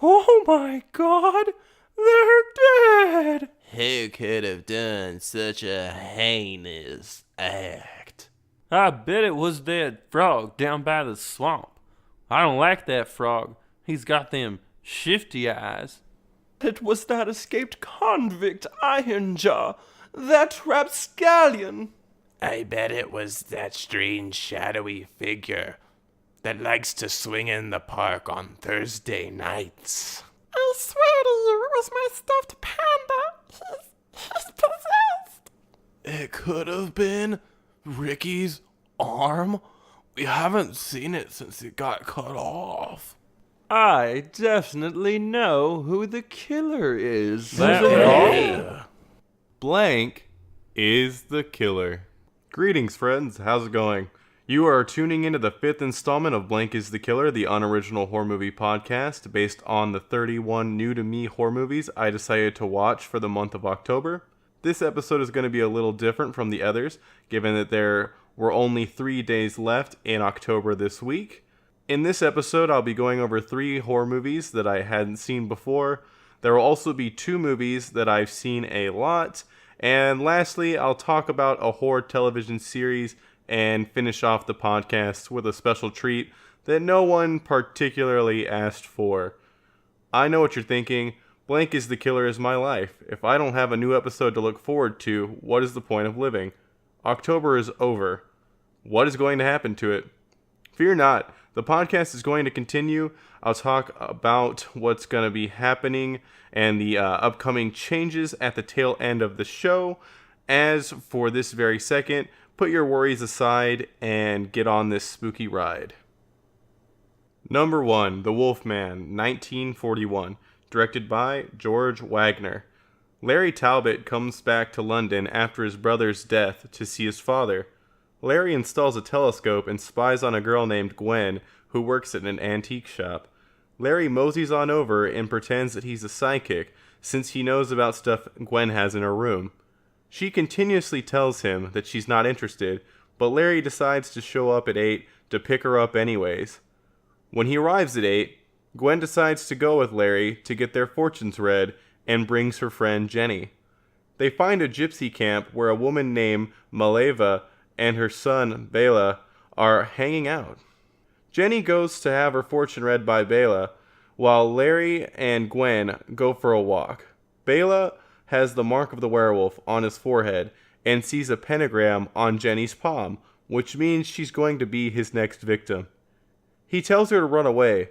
Oh my God! They're dead! Who could have done such a heinous act? I bet it was that frog down by the swamp. I don't like that frog. He's got them shifty eyes. It was that escaped convict Ironjaw, that rapscallion. I bet it was that strange shadowy figure that likes to swing in the park on Thursday nights. I swear to you, it was my stuffed panda. He's possessed. It could have been Ricky's arm. We haven't seen it since it got cut off. I definitely know who the killer is. Blank is the killer. Greetings, friends. How's it going? You are tuning into the 5th installment of Blank is the Killer, the unoriginal horror movie podcast based on the 31 new-to-me horror movies I decided to watch for the month of October. This episode is going to be a little different from the others, given that there were only 3 days left in October this week. In this episode, I'll be going over 3 horror movies that I hadn't seen before. There will also be 2 movies that I've seen a lot. And lastly, I'll talk about a horror television series and finish off the podcast with a special treat that no one particularly asked for. I know what you're thinking. Blank is the Killer is my life. If I don't have a new episode to look forward to, what is the point of living? October is over. What is going to happen to it? Fear not. The podcast is going to continue. I'll talk about what's going to be happening and the upcoming changes at the tail end of the show. As for this very second, put your worries aside and get on this spooky ride. Number 1, The Wolfman, 1941, directed by George Waggner. Larry Talbot comes back to London after his brother's death to see his father. Larry installs a telescope and spies on a girl named Gwen who works at an antique shop. Larry moseys on over and pretends that he's a psychic since he knows about stuff Gwen has in her room. She continuously tells him that she's not interested, but Larry decides to show up at 8 to pick her up anyways. When he arrives at 8, Gwen decides to go with Larry to get their fortunes read and brings her friend Jenny. They find a gypsy camp where a woman named Maleva and her son Bela are hanging out. Jenny goes to have her fortune read by Bela, while Larry and Gwen go for a walk. Bela has the mark of the werewolf on his forehead and sees a pentagram on Jenny's palm, which means she's going to be his next victim. He tells her to run away.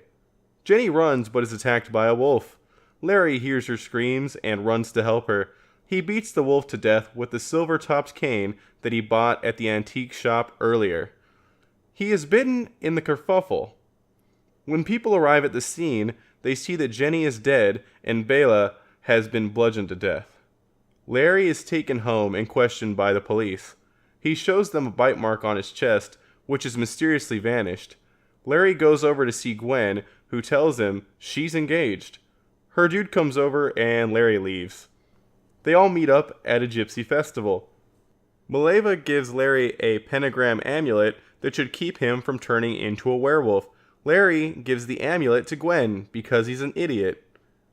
Jenny runs but is attacked by a wolf. Larry hears her screams and runs to help her. He beats the wolf to death with the silver-topped cane that he bought at the antique shop earlier. He is bitten in the kerfuffle. When people arrive at the scene, they see that Jenny is dead and Bela has been bludgeoned to death. Larry is taken home and questioned by the police. He shows them a bite mark on his chest, which has mysteriously vanished. Larry goes over to see Gwen, who tells him she's engaged. Her dude comes over and Larry leaves. They all meet up at a gypsy festival. Maleva gives Larry a pentagram amulet that should keep him from turning into a werewolf. Larry gives the amulet to Gwen because he's an idiot.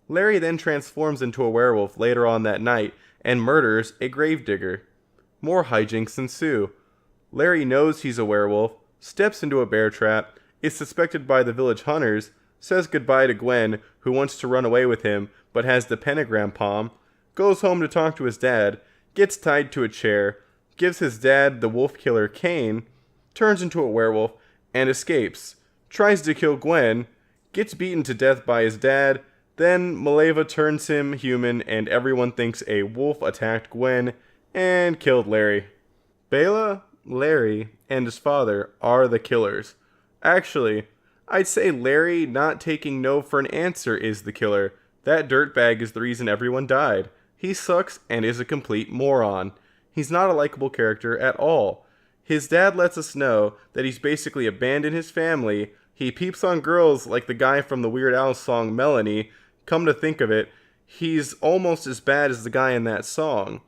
Larry then transforms into a werewolf later on that night and murders a gravedigger. More hijinks ensue. Larry knows he's a werewolf, steps into a bear trap, is suspected by the village hunters, says goodbye to Gwen, who wants to run away with him but has the pentagram palm, goes home to talk to his dad, gets tied to a chair, gives his dad the wolf killer cane, turns into a werewolf, and escapes, tries to kill Gwen, gets beaten to death by his dad, then Maleva turns him human and everyone thinks a wolf attacked Gwen and killed Larry. Bela, Larry, and his father are the killers. Actually, I'd say Larry not taking no for an answer is the killer. That dirtbag is the reason everyone died. He sucks and is a complete moron. He's not a likable character at all. His dad lets us know that he's basically abandoned his family. He peeps on girls like the guy from the Weird Al song Melanie. Come to think of it, he's almost as bad as the guy in that song.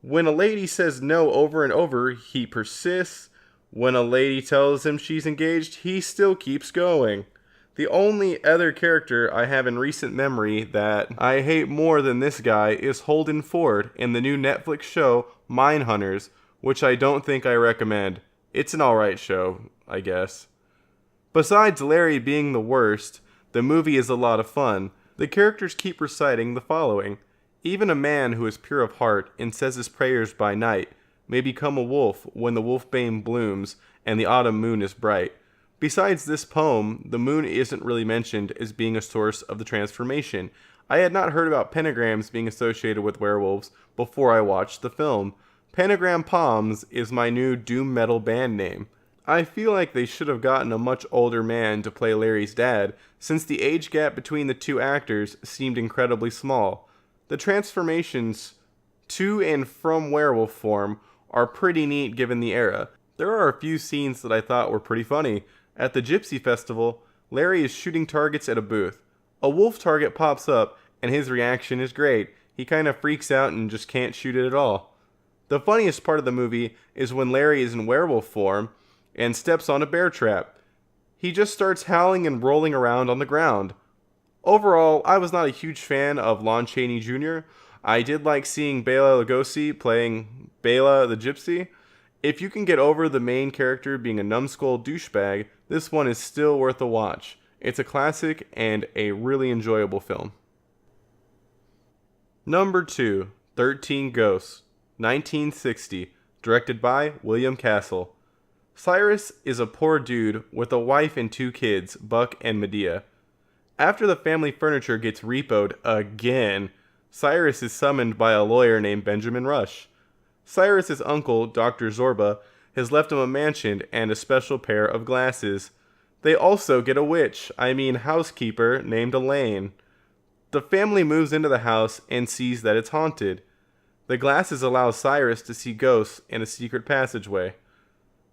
When a lady says no over and over, he persists. When a lady tells him she's engaged, he still keeps going. The only other character I have in recent memory that I hate more than this guy is Holden Ford in the new Netflix show Mindhunters, which I don't think I recommend. It's an alright show, I guess. Besides Larry being the worst, the movie is a lot of fun. The characters keep reciting the following. Even a man who is pure of heart and says his prayers by night may become a wolf when the wolfbane blooms and the autumn moon is bright. Besides this poem, the moon isn't really mentioned as being a source of the transformation. I had not heard about pentagrams being associated with werewolves before I watched the film. Pentagram Palms is my new doom metal band name. I feel like they should have gotten a much older man to play Larry's dad, since the age gap between the two actors seemed incredibly small. The transformations to and from werewolf form are pretty neat given the era. There are a few scenes that I thought were pretty funny. At the Gypsy Festival, Larry is shooting targets at a booth. A wolf target pops up, and his reaction is great. He kind of freaks out and just can't shoot it at all. The funniest part of the movie is when Larry is in werewolf form and steps on a bear trap. He just starts howling and rolling around on the ground. Overall, I was not a huge fan of Lon Chaney Jr. I did like seeing Bela Lugosi playing Bela the Gypsy. If you can get over the main character being a numbskull douchebag, this one is still worth a watch. It's a classic and a really enjoyable film. Number 2, 13 Ghosts, 1960, directed by William Castle. Cyrus is a poor dude with a wife and 2 kids, Buck and Medea. After the family furniture gets repoed again, Cyrus is summoned by a lawyer named Benjamin Rush. Cyrus's uncle, Dr. Zorba, has left him a mansion and a special pair of glasses. They also get a housekeeper named Elaine. The family moves into the house and sees that it's haunted. The glasses allow Cyrus to see ghosts in a secret passageway.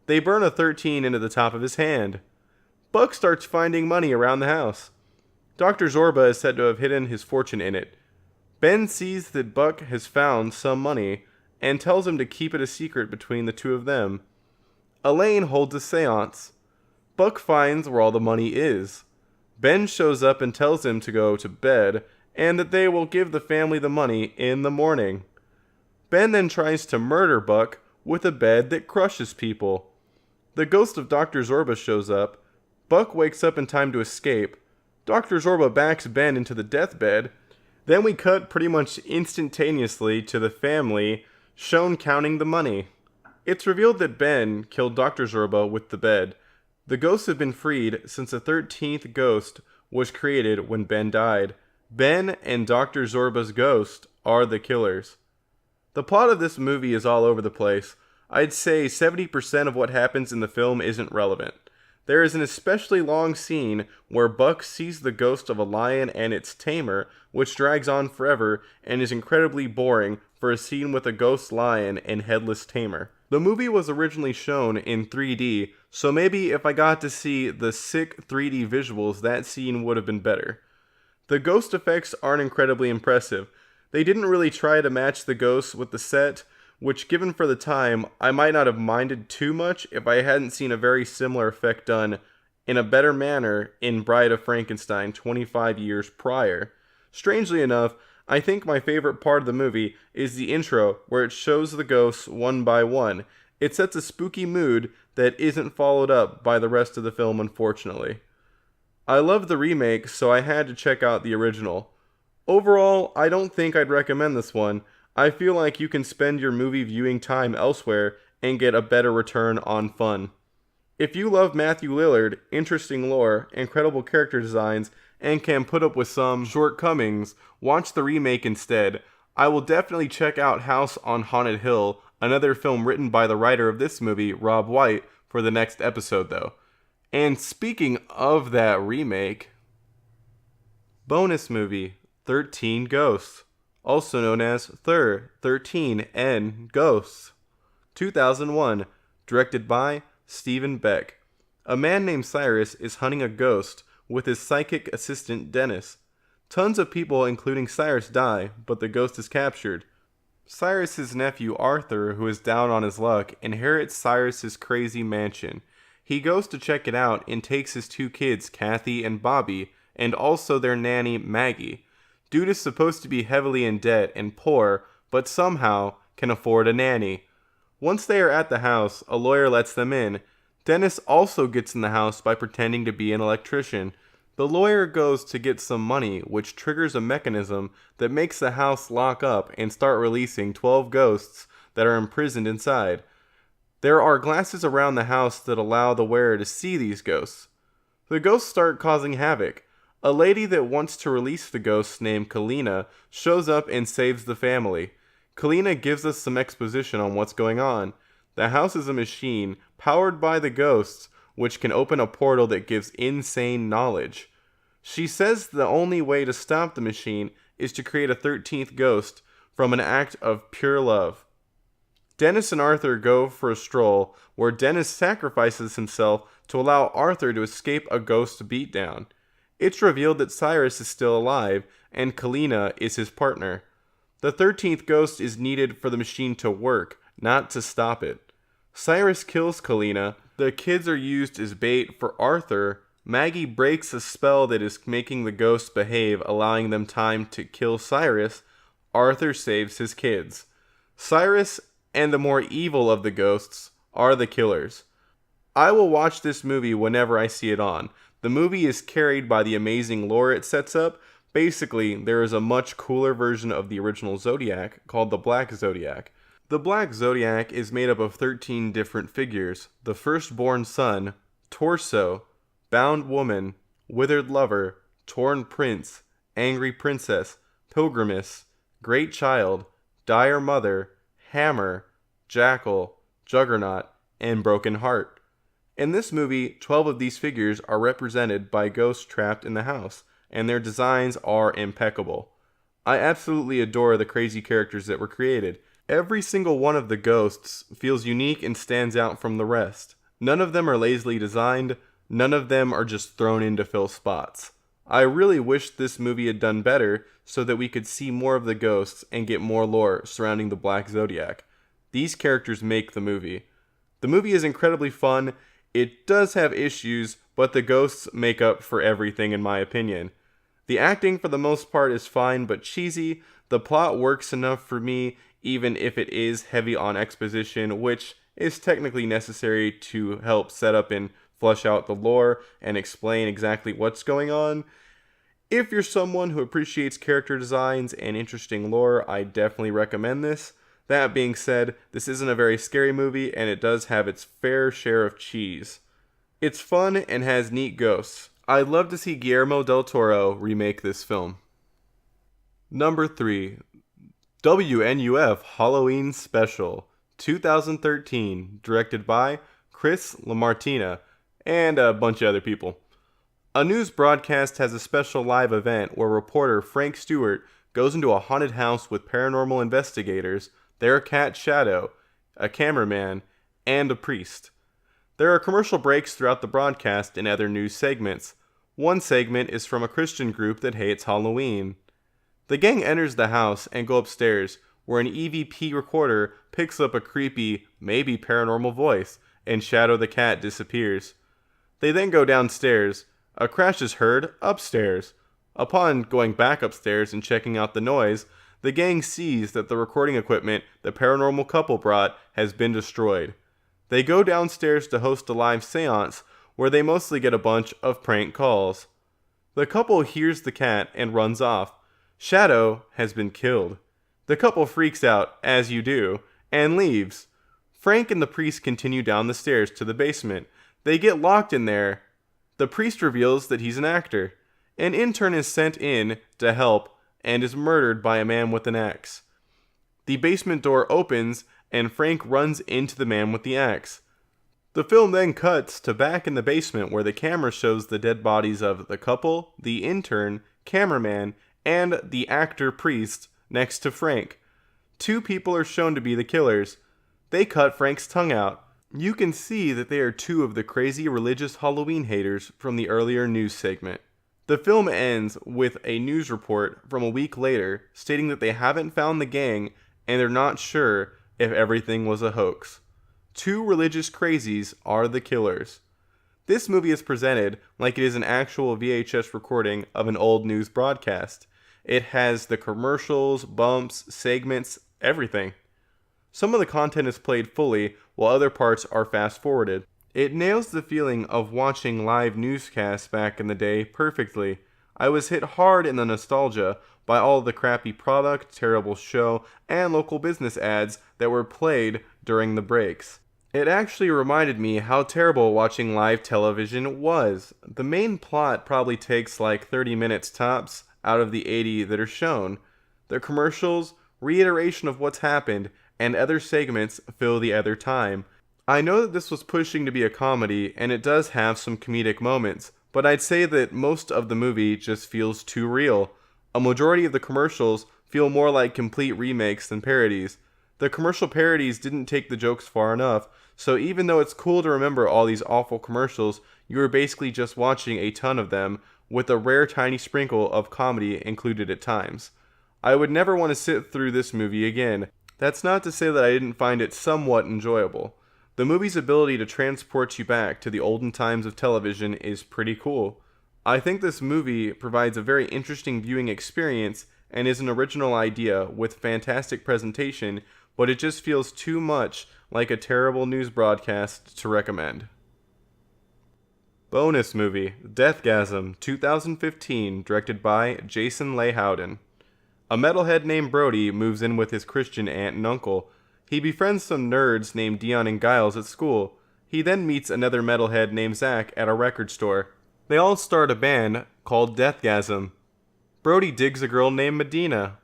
They burn a 13 into the top of his hand. Buck starts finding money around the house. Dr. Zorba is said to have hidden his fortune in it. Ben sees that Buck has found some money and tells him to keep it a secret between the two of them. Elaine holds a seance. Buck finds where all the money is. Ben shows up and tells him to go to bed and that they will give the family the money in the morning. Ben then tries to murder Buck with a bed that crushes people. The ghost of Dr. Zorba shows up. Buck wakes up in time to escape. Dr. Zorba backs Ben into the deathbed. Then we cut pretty much instantaneously to the family shown counting the money. It's revealed that Ben killed Dr. Zorba with the bed. The ghosts have been freed since the 13th ghost was created when Ben died. Ben and Dr. Zorba's ghost are the killers. The plot of this movie is all over the place. I'd say 70% of what happens in the film isn't relevant. There is an especially long scene where Buck sees the ghost of a lion and its tamer, which drags on forever and is incredibly boring for a scene with a ghost lion and headless tamer. The movie was originally shown in 3D, so maybe if I got to see the sick 3D visuals, that scene would have been better. The ghost effects aren't incredibly impressive. They didn't really try to match the ghosts with the set, which given for the time, I might not have minded too much if I hadn't seen a very similar effect done in a better manner in Bride of Frankenstein 25 years prior. Strangely enough, I think my favorite part of the movie is the intro where it shows the ghosts one by one. It sets a spooky mood that isn't followed up by the rest of the film, unfortunately. I love the remake, so I had to check out the original. Overall, I don't think I'd recommend this one. I feel like you can spend your movie viewing time elsewhere and get a better return on fun. If you love Matthew Lillard, interesting lore, incredible character designs, and can put up with some shortcomings, watch the remake instead. I will definitely check out House on Haunted Hill, another film written by the writer of this movie, Rob White, for the next episode though. And speaking of that remake, bonus movie, 13 Ghosts, also known as 13 N Ghosts, 2001, directed by Stephen Beck. A man named Cyrus is hunting a ghost with his psychic assistant Dennis. Tons of people, including Cyrus, die, but the ghost is captured. Cyrus's nephew Arthur, who is down on his luck, inherits Cyrus's crazy mansion. He goes to check it out and takes his two kids, Kathy and Bobby, and also their nanny, Maggie. Dude is supposed to be heavily in debt and poor, but somehow can afford a nanny. Once they are at the house, a lawyer lets them in. Dennis also gets in the house by pretending to be an electrician. The lawyer goes to get some money, which triggers a mechanism that makes the house lock up and start releasing 12 ghosts that are imprisoned inside. There are glasses around the house that allow the wearer to see these ghosts. The ghosts start causing havoc. A lady that wants to release the ghosts named Kalina shows up and saves the family. Kalina gives us some exposition on what's going on. The house is a machine powered by the ghosts, which can open a portal that gives insane knowledge. She says the only way to stop the machine is to create a 13th ghost from an act of pure love. Dennis and Arthur go for a stroll where Dennis sacrifices himself to allow Arthur to escape a ghost beatdown. It's revealed that Cyrus is still alive and Kalina is his partner. The 13th ghost is needed for the machine to work, not to stop it. Cyrus kills Kalina. The kids are used as bait for Arthur. Maggie breaks a spell that is making the ghosts behave, allowing them time to kill Cyrus. Arthur saves his kids. Cyrus and the more evil of the ghosts are the killers. I will watch this movie whenever I see it on. The movie is carried by the amazing lore it sets up. Basically, there is a much cooler version of the original Zodiac called the Black Zodiac. The Black Zodiac is made up of 13 different figures: the firstborn son, torso, bound woman, withered lover, torn prince, angry princess, pilgrimess, great child, dire mother, hammer, jackal, juggernaut, and broken heart. In this movie, 12 of these figures are represented by ghosts trapped in the house, and their designs are impeccable. I absolutely adore the crazy characters that were created. Every single one of the ghosts feels unique and stands out from the rest. None of them are lazily designed. None of them are just thrown in to fill spots. I really wish this movie had done better so that we could see more of the ghosts and get more lore surrounding the Black Zodiac. These characters make the movie. The movie is incredibly fun. It does have issues, but the ghosts make up for everything in my opinion. The acting for the most part is fine but cheesy. The plot works enough for me, even if it is heavy on exposition, which is technically necessary to help set up and flesh out the lore and explain exactly what's going on. If you're someone who appreciates character designs and interesting lore, I definitely recommend this. That being said, this isn't a very scary movie, and it does have its fair share of cheese. It's fun and has neat ghosts. I'd love to see Guillermo del Toro remake this film. Number 3. WNUF Halloween Special 2013, directed by Chris LaMartina and a bunch of other people. A news broadcast has a special live event where reporter Frank Stewart goes into a haunted house with paranormal investigators, their cat Shadow, a cameraman, and a priest. There are commercial breaks throughout the broadcast and other news segments. One segment is from a Christian group that hates Halloween. The gang enters the house and go upstairs, where an EVP recorder picks up a creepy, maybe paranormal voice, and Shadow the cat disappears. They then go downstairs. A crash is heard upstairs. Upon going back upstairs and checking out the noise, the gang sees that the recording equipment the paranormal couple brought has been destroyed. They go downstairs to host a live seance where they mostly get a bunch of prank calls. The couple hears the cat and runs off. Shadow has been killed. The couple freaks out, as you do, and leaves. Frank and the priest continue down the stairs to the basement. They get locked in there. The priest reveals that he's an actor. An intern is sent in to help and is murdered by a man with an axe. The basement door opens and Frank runs into the man with the axe. The film then cuts to back in the basement where the camera shows the dead bodies of the couple, the intern, cameraman, and the actor priest next to Frank. 2 people are shown to be the killers. They cut Frank's tongue out. You can see that they are 2 of the crazy religious Halloween haters from the earlier news segment. The film ends with a news report from a week later stating that they haven't found the gang and they're not sure if everything was a hoax. 2 religious crazies are the killers. This movie is presented like it is an actual VHS recording of an old news broadcast. It has the commercials, bumps, segments, everything. Some of the content is played fully, while other parts are fast-forwarded. It nails the feeling of watching live newscasts back in the day perfectly. I was hit hard in the nostalgia by all the crappy product, terrible show, and local business ads that were played during the breaks. It actually reminded me how terrible watching live television was. The main plot probably takes like 30 minutes tops out of the 80 that are shown. The commercials, reiteration of what's happened, and other segments fill the other time. I know that this was pushing to be a comedy, and it does have some comedic moments, but I'd say that most of the movie just feels too real. A majority of the commercials feel more like complete remakes than parodies. The commercial parodies didn't take the jokes far enough, so even though it's cool to remember all these awful commercials, you are basically just watching a ton of them, with a rare tiny sprinkle of comedy included at times. I would never want to sit through this movie again. That's not to say that I didn't find it somewhat enjoyable. The movie's ability to transport you back to the olden times of television is pretty cool. I think this movie provides a very interesting viewing experience and is an original idea with fantastic presentation, but it just feels too much like a terrible news broadcast to recommend. Bonus movie, DEATHGASM, 2015, directed by Jason Leigh Howden. A metalhead named Brody moves in with his Christian aunt and uncle. He befriends some nerds named Dion and Giles at school. He then meets another metalhead named Zach at a record store. They all start a band called DEATHGASM. Brody digs a girl named Medina.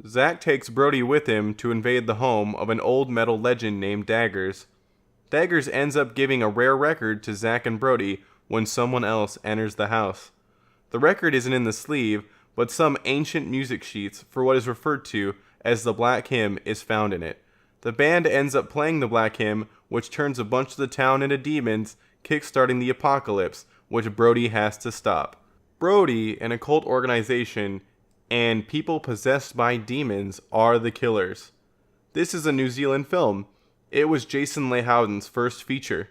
Zach takes Brody with him to invade the home of an old metal legend named Daggers. Daggers ends up giving a rare record to Zach and Brody when someone else enters the house. The record isn't in the sleeve, but some ancient music sheets for what is referred to as the Black Hymn is found in it. The band ends up playing the Black Hymn, which turns a bunch of the town into demons, kickstarting the apocalypse, which Brody has to stop. Brody, an occult organization, and people possessed by demons are the killers. This is a New Zealand film. It was Jason Leigh Howden's first feature.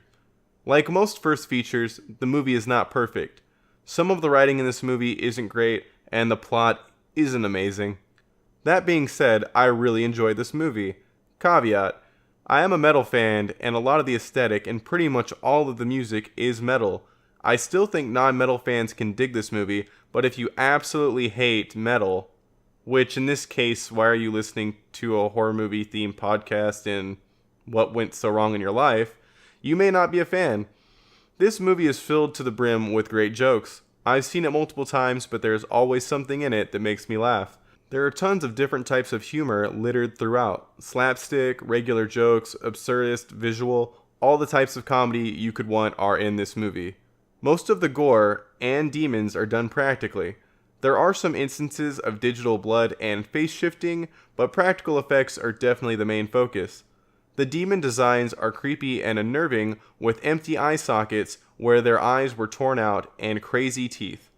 Like most first features, the movie is not perfect. Some of the writing in this movie isn't great, and the plot isn't amazing. That being said, I really enjoyed this movie. Caveat: I am a metal fan, and a lot of the aesthetic and pretty much all of the music is metal. I still think non-metal fans can dig this movie, but if you absolutely hate metal, which in this case, why are you listening to a horror movie themed podcast and what went so wrong in your life, you may not be a fan. This movie is filled to the brim with great jokes. I've seen it multiple times, but there's always something in it that makes me laugh. There are tons of different types of humor littered throughout. Slapstick, regular jokes, absurdist, visual, all the types of comedy you could want are in this movie. Most of the gore and demons are done practically. There are some instances of digital blood and face shifting, but practical effects are definitely the main focus. The demon designs are creepy and unnerving, with empty eye sockets where their eyes were torn out and crazy teeth.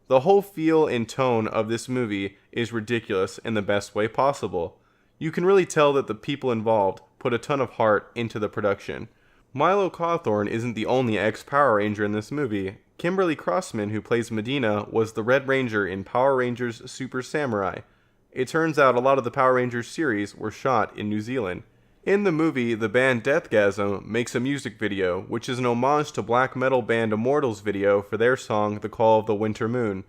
The whole feel and tone of this movie is ridiculous in the best way possible. You can really tell that the people involved put a ton of heart into the production. Milo Cawthorn isn't the only ex-Power Ranger in this movie. Kimberly Crossman, who plays Medina, was the Red Ranger in Power Rangers Super Samurai. It turns out a lot of the Power Rangers series were shot in New Zealand. In the movie, the band DEATHGASM makes a music video, which is an homage to black metal band Immortal's video for their song The Call of the Winter Moon.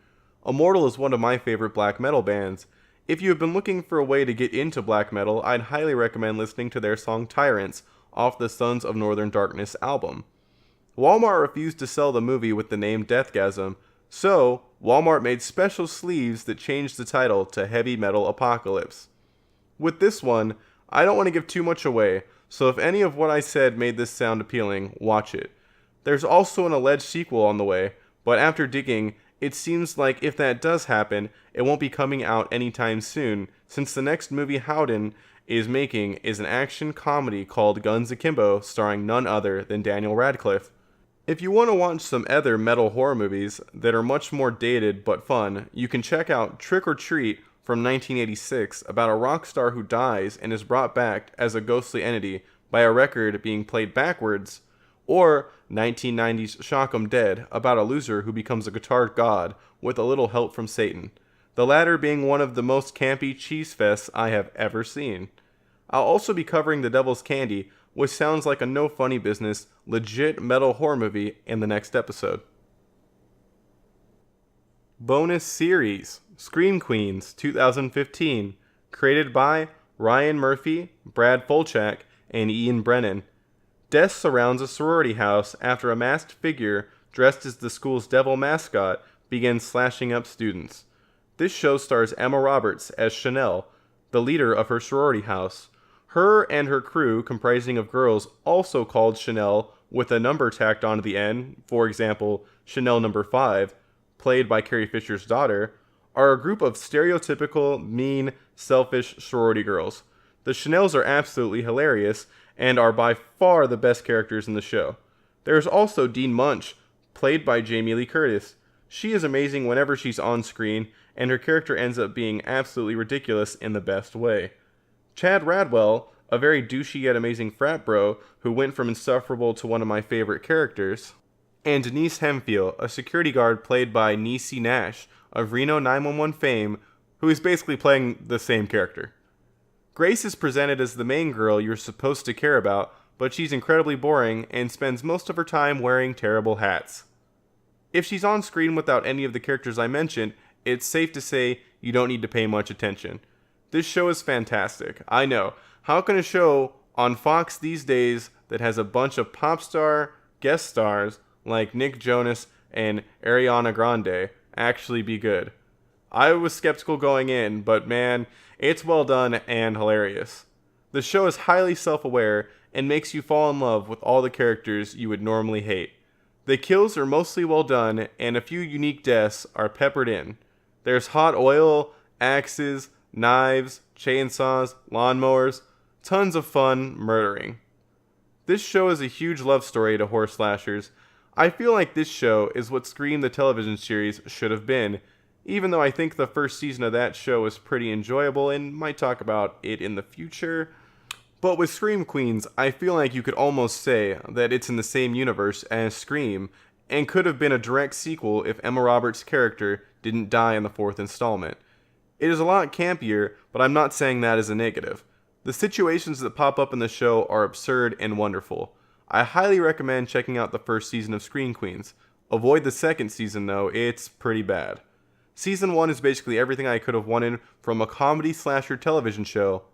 Immortal is one of my favorite black metal bands. If you have been looking for a way to get into black metal, I'd highly recommend listening to their song Tyrants off the Sons of Northern Darkness album. Walmart refused to sell the movie with the name DEATHGASM, so Walmart made special sleeves that changed the title to Heavy Metal Apocalypse. With this one, I don't want to give too much away, so if any of what I said made this sound appealing, watch it. There's also an alleged sequel on the way, but after digging, it seems like if that does happen, it won't be coming out anytime soon, since the next movie Howden is making is an action comedy called Guns Akimbo, starring none other than Daniel Radcliffe. If you want to watch some other metal horror movies that are much more dated but fun, you can check out Trick or Treat from 1986, about a rock star who dies and is brought back as a ghostly entity by a record being played backwards, or 1990's Shock 'em Dead, about a loser who becomes a guitar god with a little help from Satan, the latter being one of the most campy cheese fests I have ever seen. I'll also be covering The Devil's Candy, which sounds like a no funny business, legit metal horror movie, in the next episode. Bonus Series, Scream Queens 2015, created by Ryan Murphy, Brad Fulchak, and Ian Brennon. Death surrounds a sorority house after a masked figure dressed as the school's devil mascot begins slashing up students. This show stars Emma Roberts as Chanel, the leader of her sorority house. Her and her crew, comprising of girls also called Chanel with a number tacked onto the end, for example, Chanel number 5, played by Carrie Fisher's daughter, are a group of stereotypical, mean, selfish sorority girls. The Chanels are absolutely hilarious and are by far the best characters in the show. There's also Dean Munch, played by Jamie Lee Curtis. She is amazing whenever she's on screen, and her character ends up being absolutely ridiculous in the best way. Chad Radwell, a very douchey yet amazing frat bro who went from insufferable to one of my favorite characters, and Denise Hemphill, a security guard played by Niecy Nash of Reno 911 fame, who is basically playing the same character. Grace is presented as the main girl you're supposed to care about, but she's incredibly boring and spends most of her time wearing terrible hats. If she's on screen without any of the characters I mentioned, it's safe to say you don't need to pay much attention. This show is fantastic. I know. How can a show on Fox these days that has a bunch of pop star guest stars like Nick Jonas and Ariana Grande actually be good? I was skeptical going in, but man, it's well done and hilarious. The show is highly self-aware and makes you fall in love with all the characters you would normally hate. The kills are mostly well done, and a few unique deaths are peppered in. There's hot oil, axes, knives, chainsaws, lawnmowers, tons of fun murdering. This show is a huge love story to horror slashers. I feel like this show is what Scream the television series should have been, even though I think the first season of that show was pretty enjoyable and might talk about it in the future. But with Scream Queens, I feel like you could almost say that it's in the same universe as Scream, and could have been a direct sequel if Emma Roberts' character didn't die in the 4th installment. It is a lot campier, but I'm not saying that as a negative. The situations that pop up in the show are absurd and wonderful. I highly recommend checking out the first season of Scream Queens. Avoid the second season though, it's pretty bad. Season 1 is basically everything I could have wanted from a comedy slasher television show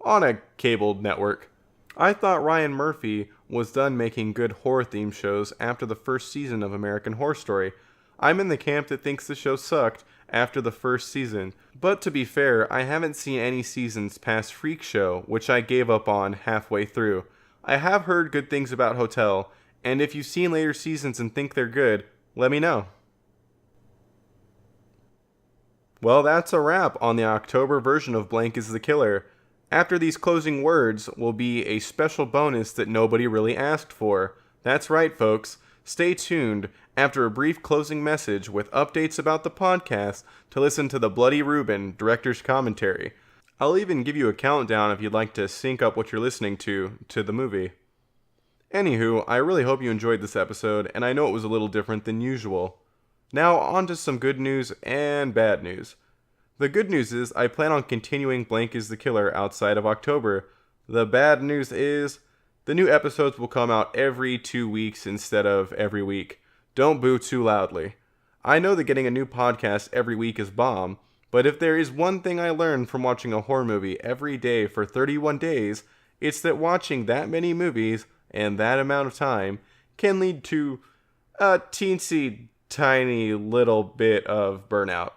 on a cable network. I thought Ryan Murphy was done making good horror-themed shows after the first season of American Horror Story. I'm in the camp that thinks the show sucked after the first season, but to be fair, I haven't seen any seasons past Freak Show, which I gave up on halfway through. I have heard good things about Hotel, and if you've seen later seasons and think they're good, let me know. Well, that's a wrap on the October version of Blank is the Killer. After these closing words will be a special bonus that nobody really asked for. That's right, folks. Stay tuned after a brief closing message with updates about the podcast to listen to the Bloody Reuben director's commentary. I'll even give you a countdown if you'd like to sync up what you're listening to the movie. Anywho, I really hope you enjoyed this episode, and I know it was a little different than usual. Now, on to some good news and bad news. The good news is I plan on continuing Blank is the Killer outside of October. The bad news is the new episodes will come out every 2 weeks instead of every week. Don't boo too loudly. I know that getting a new podcast every week is bomb, but if there is one thing I learned from watching a horror movie every day for 31 days, it's that watching that many movies and that amount of time can lead to a teensy tiny little bit of burnout.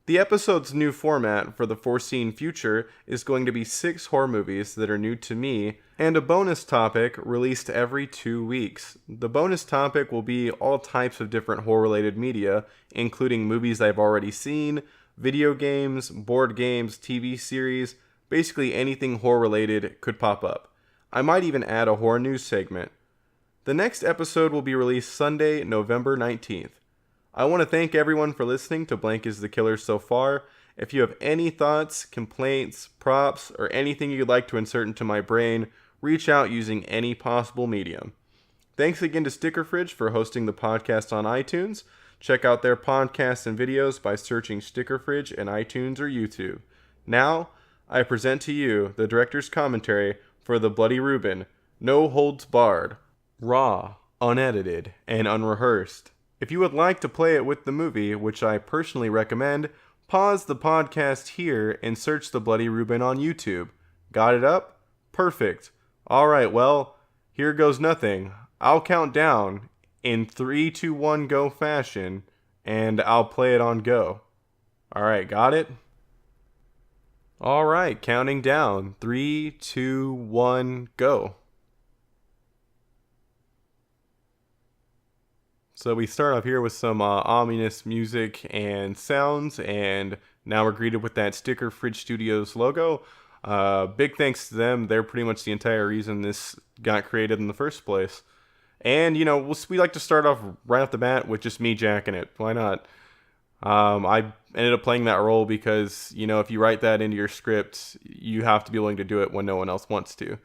The episode's new format for the foreseen future is going to be 6 horror movies that are new to me, and a bonus topic released every 2 weeks. The bonus topic will be all types of different horror-related media, including movies I've already seen, video games, board games, TV series, basically anything horror-related could pop up. I might even add a horror news segment. The next episode will be released Sunday, November 19th. I want to thank everyone for listening to Blank is the Killer so far. If you have any thoughts, complaints, props, or anything you'd like to insert into my brain, reach out using any possible medium. Thanks again to Sticker Fridge for hosting the podcast on iTunes. Check out their podcasts and videos by searching Sticker Fridge in iTunes or YouTube. Now, I present to you the director's commentary for The Bloody Reuben, No Holds Barred, raw, unedited, and unrehearsed. If you would like to play it with the movie, which I personally recommend, pause the podcast here and search The Bloody Reuben on YouTube. Got it up? Perfect. Alright, well, here goes nothing. I'll count down in 3, 2, 1 go fashion, and I'll play it on go. Alright, got it? Alright, counting down. 3, 2, 1, go. So we start off here with some ominous music and sounds, and now we're greeted with that Sticker Fridge Studios logo. Big thanks to them. They're pretty much the entire reason this got created in the first place. And, you know, we like to start off right off the bat with just me jacking it. Why not? I ended up playing that role because, you know, if you write that into your script, you have to be willing to do it when no one else wants to.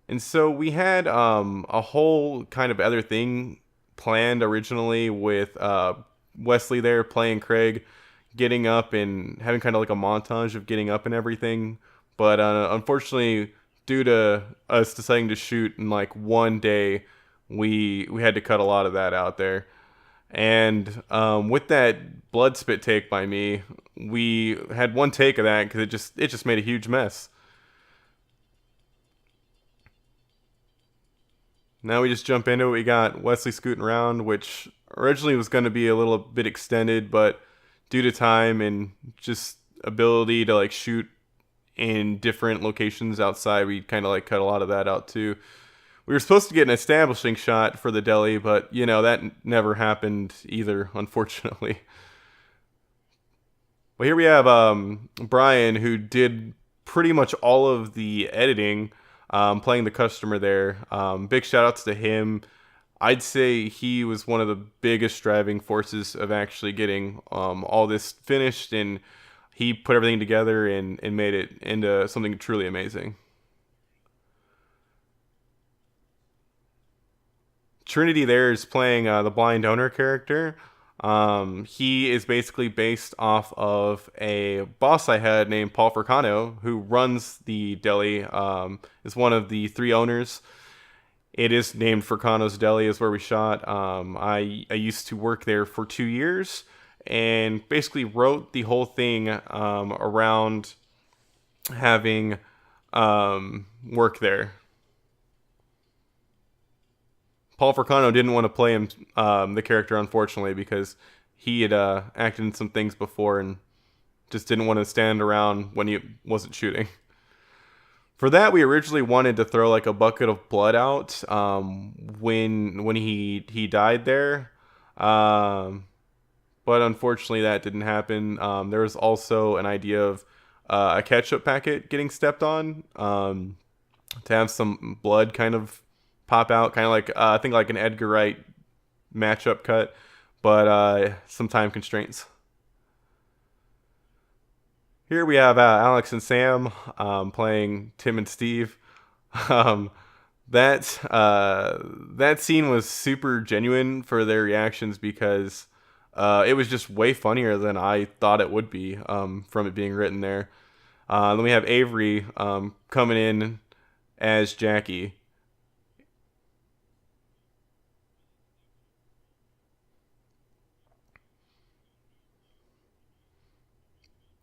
And so we had a whole kind of other thing planned originally with Wesley there playing Craig, getting up and having kind of like a montage of getting up and everything. But unfortunately, due to us deciding to shoot in like one day, we had to cut a lot of that out there. And with that blood spit take by me, we had one take of that because it just made a huge mess. Now we just jump into it. We got Wesley scooting around, which originally was going to be a little bit extended, but due to time and just ability to like shoot in different locations outside, we kind of like cut a lot of that out too. We were supposed to get an establishing shot for the deli, but you know, that never happened either, unfortunately. Well, here we have Brian, who did pretty much all of the editing, playing the customer there. Big shout outs to him. I'd say he was one of the biggest driving forces of actually getting all this finished, and he put everything together and made it into something truly amazing. Trinity there is playing the blind owner character. He is basically based off of a boss I had named Paul Furcano, who runs the deli, is one of the 3 owners. It is named Furcano's Deli, is where we shot. I used to work there for 2 years and basically wrote the whole thing around having work there. Paul Furcano didn't want to play him, the character, unfortunately, because he had acted in some things before and just didn't want to stand around when he wasn't shooting. For that, we originally wanted to throw like a bucket of blood out when he died there, but unfortunately that didn't happen. There was also an idea of a ketchup packet getting stepped on, to have some blood kind of pop out, kind of like I think like an Edgar Wright matchup cut, but some time constraints. Here we have Alex and Sam playing Tim and Steve. That scene was super genuine for their reactions because it was just way funnier than I thought it would be from it being written there. Then we have Avery coming in as Jackie.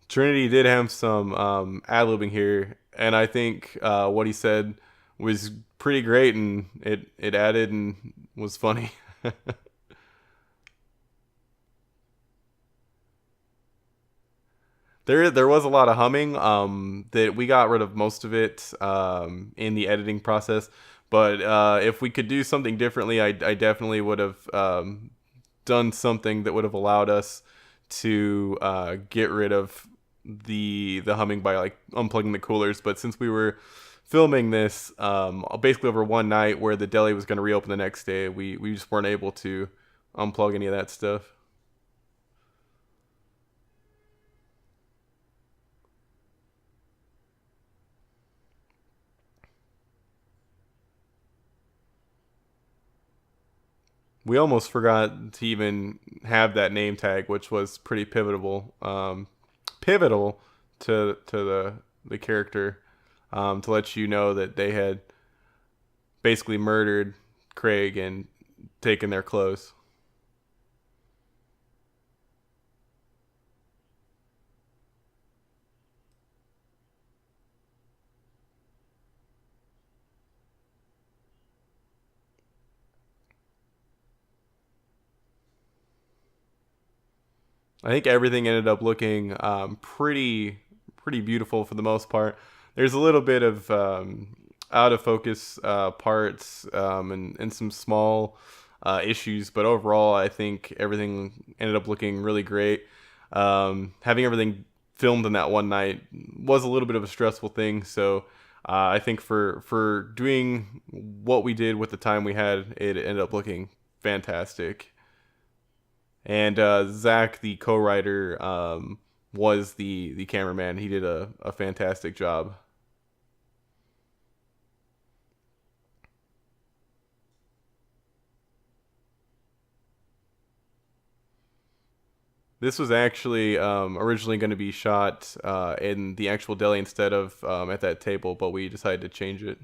Trinity did have some ad-libbing here, and I think what he said was pretty great, and it added and was funny. There was a lot of humming that we got rid of most of it in the editing process, but if we could do something differently, I definitely would have done something that would have allowed us to get rid of the humming by like unplugging the coolers. But since we were filming this basically over one night where the deli was going to reopen the next day, we just weren't able to unplug any of that stuff. We almost forgot to even have that name tag, which was pretty pivotal to the character, to let you know that they had basically murdered Craig and taken their clothes. I think everything ended up looking pretty beautiful for the most part. There's a little bit of out of focus parts and some small issues, but overall, I think everything ended up looking really great. Having everything filmed in that one night was a little bit of a stressful thing, so I think for doing what we did with the time we had, it ended up looking fantastic. And Zach, the co-writer, was the cameraman. He did a fantastic job. This was actually originally going to be shot in the actual deli instead of at that table, but we decided to change it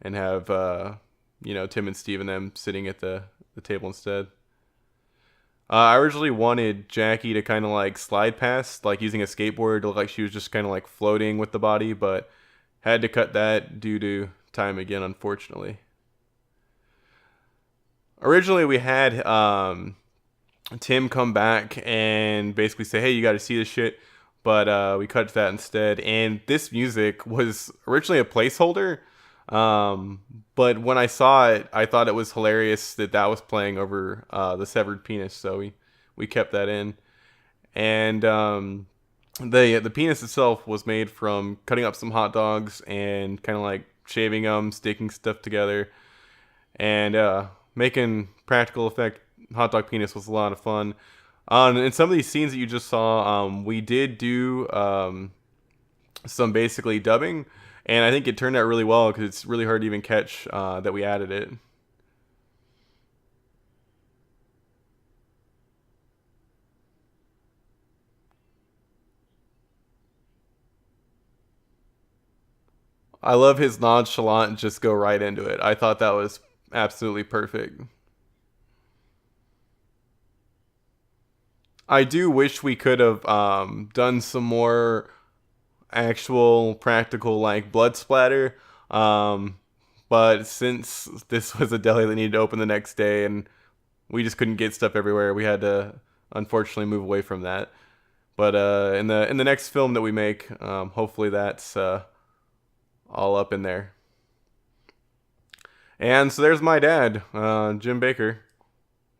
and have Tim and Steve and them sitting at the table instead. I originally wanted Jackie to kind of like slide past, like using a skateboard to look like she was just kind of like floating with the body, but had to cut that due to time again, unfortunately. Originally, we had Tim come back and basically say, "Hey, you got to see this shit," but we cut that instead. And this music was originally a placeholder. But when I saw it, I thought it was hilarious that was playing over the severed penis, so we kept that in. And the penis itself was made from cutting up some hot dogs and kind of like shaving them, sticking stuff together, and making practical effect hot dog penis was a lot of fun. In some of these scenes that you just saw, we did do some basically dubbing. And I think it turned out really well because it's really hard to even catch that we added it. I love his nonchalant just go right into it. I thought that was absolutely perfect. I do wish we could have done some more actual practical like blood splatter, but since this was a deli that needed to open the next day and we just couldn't get stuff everywhere, we had to unfortunately move away from that. But in the next film that we make, hopefully that's all up in there. And so there's my dad, Jim Baker.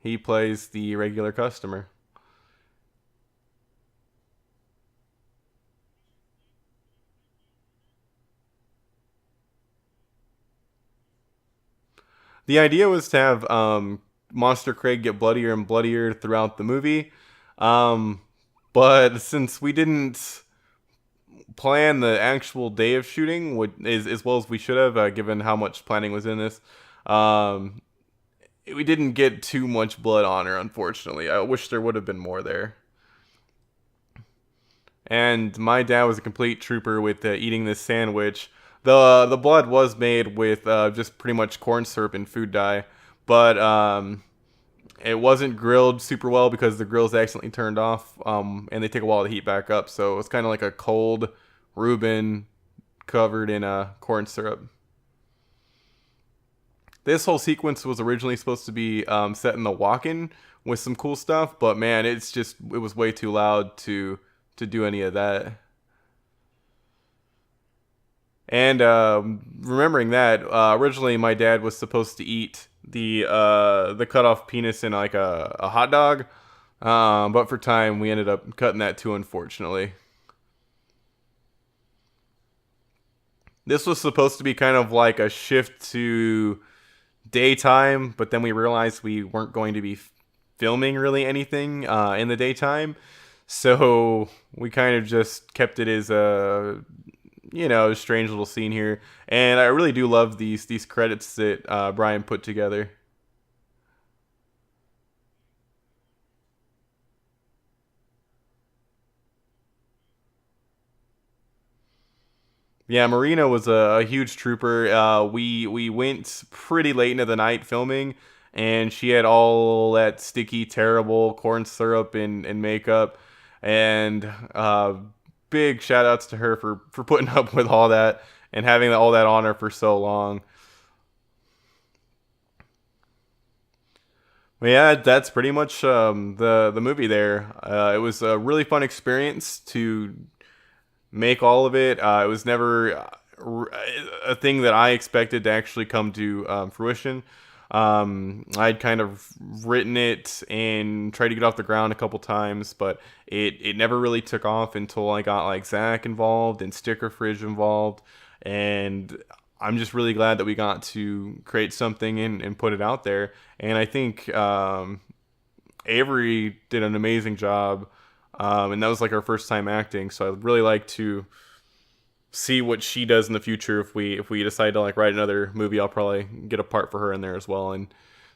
He plays the regular customer. The idea was to have Monster Craig get bloodier and bloodier throughout the movie. But since we didn't plan the actual day of shooting as well as we should have, given how much planning was in this, we didn't get too much blood on her, unfortunately. I wish there would have been more there. And my dad was a complete trooper with eating this sandwich. The blood was made with just pretty much corn syrup and food dye, but it wasn't grilled super well because the grill's accidentally turned off, and they take a while to heat back up. So it was kind of like a cold Reuben covered in corn syrup. This whole sequence was originally supposed to be set in the walk-in with some cool stuff, but man, it was way too loud to do any of that. And remembering that, originally my dad was supposed to eat the cut off penis in like a hot dog, but for time we ended up cutting that too, unfortunately. This was supposed to be kind of like a shift to daytime, but then we realized we weren't going to be filming really anything in the daytime, so we kind of just kept it as a strange little scene here. And I really do love these credits that Brian put together. Yeah, Marina was a huge trooper. We went pretty late into the night filming, and she had all that sticky, terrible corn syrup and makeup. And big shout outs to her for putting up with all that and having all that on her for so long. But yeah, that's pretty much the movie there. It was a really fun experience to make all of it. It was never a thing that I expected to actually come to fruition. I'd kind of written it and tried to get off the ground a couple times, but it never really took off until I got like Zach involved and Sticker Fridge involved. And I'm just really glad that we got to create something and put it out there. And I think Avery did an amazing job. And that was like our first time acting. So I'd really like to see what she does in the future. If we decide to like write another movie, I'll probably get a part for her in there as well. And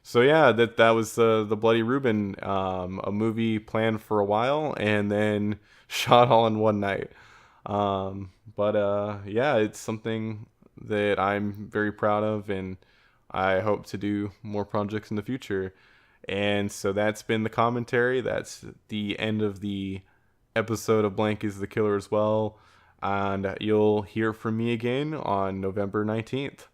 so yeah, that was the Bloody Reuben, a movie planned for a while and then shot all in one night. But yeah, it's something that I'm very proud of, and I hope to do more projects in the future. And so that's been the commentary. That's the end of the episode of Blank is the Killer as well. And you'll hear from me again on November 19th.